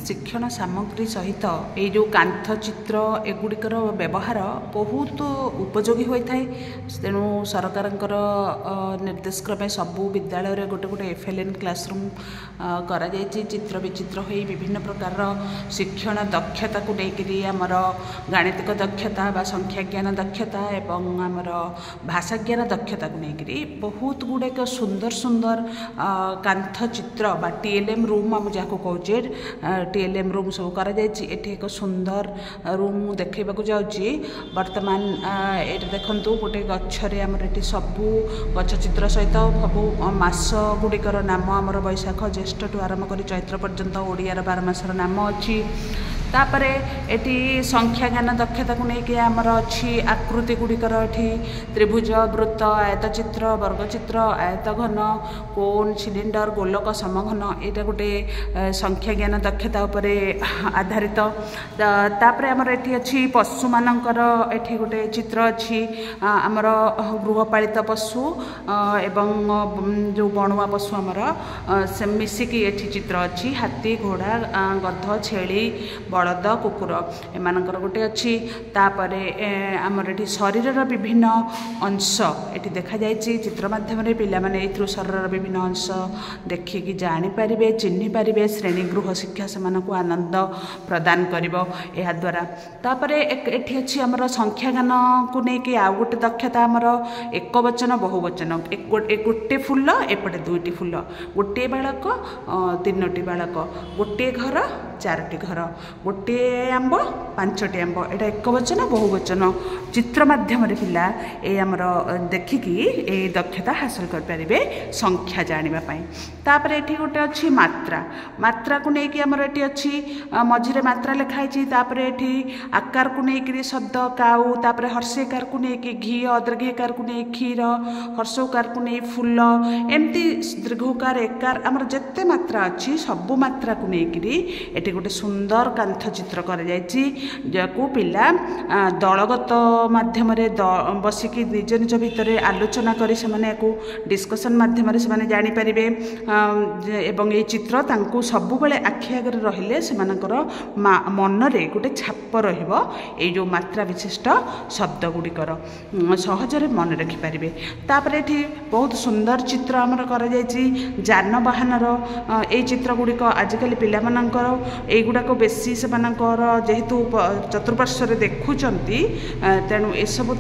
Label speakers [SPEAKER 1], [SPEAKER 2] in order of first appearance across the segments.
[SPEAKER 1] शिक्षण सामग्री सहित ये जो कांथ चित्र एगुड़िकर व्यवहार बहुत उपयोगी होता है। तेणु सरकार निर्देश क्रमे सबू विद्यालय गोटे गोटे FLN क्लासरूम कर चित्र विचित्र हो विभिन्न प्रकार शिक्षण दक्षता को लेकर आमर गाणितिक दक्षता बा संख्या ज्ञान दक्षता एवं आमर भाषा ज्ञान दक्षता को लेकर बहुत गुड़ाक सुंदर सुंदर कांथ चित्र बा TLM रूम आम जहाँ कहे TLM रूम सब कर एक सुंदर रूम देखा जाऊँगी। बर्तमान ये देखु गोटे गच्छरे आमर ये सबू गच्छचित्र सहित सबू मास गुड़िकर नाम आमर वैशाख ज्येष्ठ ठू आरंभ कर चैत्र पर्यंत ओडियार 12 मासर नाम अच्छी। तापरे एटी संख्या ज्ञान दक्षता को लेकिन आमर अच्छी आकृति गुड़िकर एटी त्रिभुज वृत्त आयतचित्र वर्गचित्र आयत घन कोन सिलिंडर गोलक समघन यहाँ गोटे संख्या ज्ञान दक्षता उपर आधारित। तापरे आमर एटी अच्छी पशु मानकर एटी गोटे चित्र अच्छी आमर गृहपालित पशु एवं जो बणुआ पशु आमर से मिसिकी एटी चित्र अच्छी हाथी घोड़ा गध छेली बलद कुकुर एमानकर गोटे अच्छी। तापरे आमर ये शरीर विभिन्न अंश ये देखा जाए चित्र माध्यम पिला माने शरीर विभिन्न अंश देखिकी जानीपारे चिन्ह पारे श्रेणी गृह शिक्षा से आनंद प्रदान कर द्वारा। तापरे एठी अच्छी आमर संख्या ज्ञान को लेकिन आउ गोटे दक्षता आमर एक वचन बहुवचन गोटे फुल एपटे दुईटी फुल गोटे बालक 3टी बालक गोटे घर 4टी घर गोटे आंब 5टी आंब यहाँ एक वचन बहुवचन चित्र माध्यम पिला ये आमर देखिकी ये दक्षता हासिल करें संख्या जानापी। तापर ये गोटे अच्छी मात्रा मात्रा को लेकिन आमर ये अच्छी मझे मात्रा लिखाई। तापर ये आकार को लेकिन शब्द काऊ तापर हर्षेकार को लेकिन घी दीर्घकार को नहीं क्षीर हर्षकार को नहीं फूल एमती दीर्घकार एकार आमर जिते मात्रा अच्छी सबू मात्रा को लेकिन ये गोटे सुंदर कांथ चित्र कर पिला दलगत माध्यम बसिकी निज निज भितर आलोचना करी डिस्कसन माध्यम से जानीपारे एवं ये चित्र तांको सबु बेले आखि आगे रहिले मनरे गोटे छाप रहिबो ये जो मात्रा विशिष्ट शब्द गुड़िकर सहजरे मन रखिपारे। तापर ये बहुत सुंदर चित्र आमर कर जानवाहनर ये चित्र गुड़िक आजिकल पिलामानंकर एगुड़ाक बेसी से जेहेतु चतुर्पार्श्व देखुंती तेणु एसबू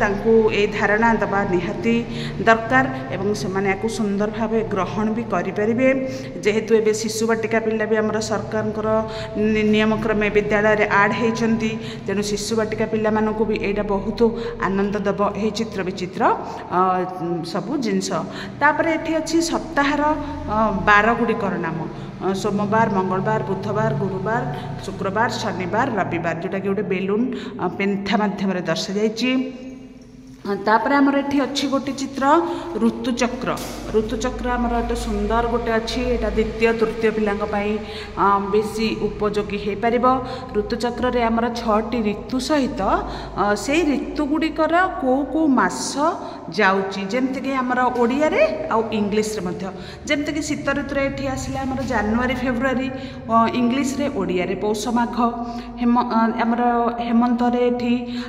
[SPEAKER 1] ये धारणा दबा निहाती दरकार एवं से सुंदर भाव ग्रहण भी करें। जेहेतु ए शिशु बाटिका पिला भी आमर सरकार नियम क्रमे विद्यालय आड होती तेणु शिशु बाटिका पिला मानू भी यहाँ बहुत आनंद दब ये चित्र विचित्र सबू जिनस। तापर ये अच्छी सप्ताहर 12 गुड़िकर नाम सोमवार मंगलवार बुधवार गुरुवार शुक्रवार शनिवार रविवार जोटा कि गोटे बेलून पेंथा माध्यम दर्शा जाइए। तापर आमर ये अच्छी गोटे चित्र ऋतुचक्र आमर एक सुंदर गोटे अच्छी यहाँ द्वितीय तृतीय पिलांपाई बेसी उपयोगी हो पार। ऋतुचक्र रे आमर 6टी ऋतु सहित से ऋतु गुड़िकर कौ कौ मास जाऊँगी जमतीक आमर ओडिया रे आउ इंग्लिश रे मध्य जमतीक शीत ऋतु ये आसला आमर जानुआरी फेब्रुआरी इंग्लिश रे ओडिया रे पौष माघ आमर हेमंत रे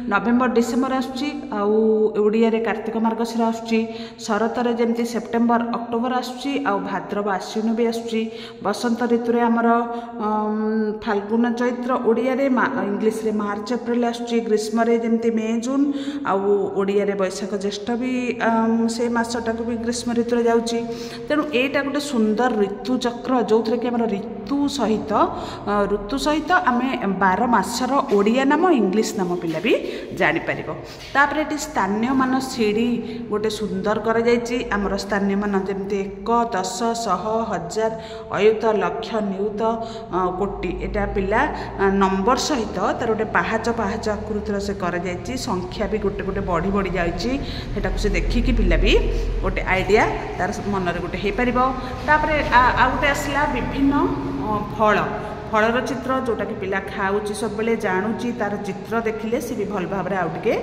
[SPEAKER 1] नवेम्बर डिसेम्बर आसुची आउ ओडिया रे कार्तिक मार्गशीर आसुची शरत रे जमती सेप्टेम्बर अक्टोबर आसुची आउ भाद्रव आश्विन भी आसुची बसंत ऋतु रे आमर फाल्गुन चैत्र ओडिया रे इंग्लिश रे मार्च एप्रिल आसुची ग्रीष्म रे जमती मे जून आउ ओडिया रे बैशाख ज्येष्ठ भी से मासटा को भी ग्रीष्म ऋतु रे जाउची। तेणु एटा गोटे सुंदर ऋतुचक्र जो थे कि ऋतु सहित आमे 12 मासर ओडिया नाम इंग्लिश नाम पिला भी जानीपार। तापर ये स्थानीय मान सीढ़ी गोटे सुंदर कर आमर स्थानीय मान जमती 1 10 100 1000 अयुत लक्ष नियुत कोटी एटा पिला नंबर सहित तार गोटे पहाच आकृतिर से कर संख्या भी गोटे गोटे बढ़ी बढ़ी जाटा से देखिकी पिला भी गोटे आइडिया तार मनरे गोटे हो पार। तापर आ गोटे आसला विभिन्न फल फलर चित्र जोटा कि पिला खाऊँ सब बेले जानूची तार चित्र देखिले सी भी भल भाव आउ टे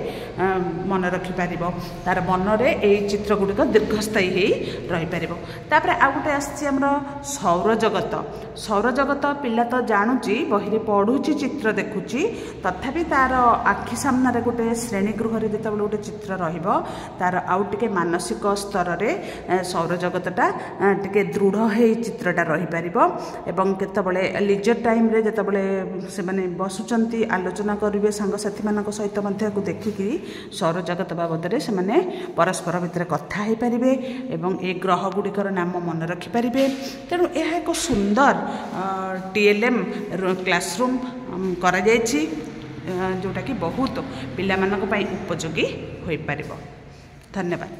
[SPEAKER 1] मन रखिपर तार मनरे यही चित्र गुड़िक दीर्घस्थायी रही पार। तापर आउ गोटे आमर सौर जगत पिला तो जानूची बही पढ़ुची चित्र देखुची तथापि तार आखि सामने गोटे श्रेणीगृह जो गोटे चित्र तार आउ टे मानसिक स्तर में सौर जगतटा टे दृढ़ हो चित्रटा रही पार। एवं केतबले लिजर टाइम रे जेतबले से माने बसुचंती आलोचना करिवे सांगसाथी मानक सहित मध्य को देखिकी सौर जगत बाबद से माने परस्पर भितर कथा हो पारे एवं ए ग्रह गुड़िकर नाम मन रखिपारे। तेणु यह एक सुंदर TLM क्लासरूम करा जायछि जोटा कि बहुत पिला मानक पई उपयोगी होई पारिबो। धन्यवाद।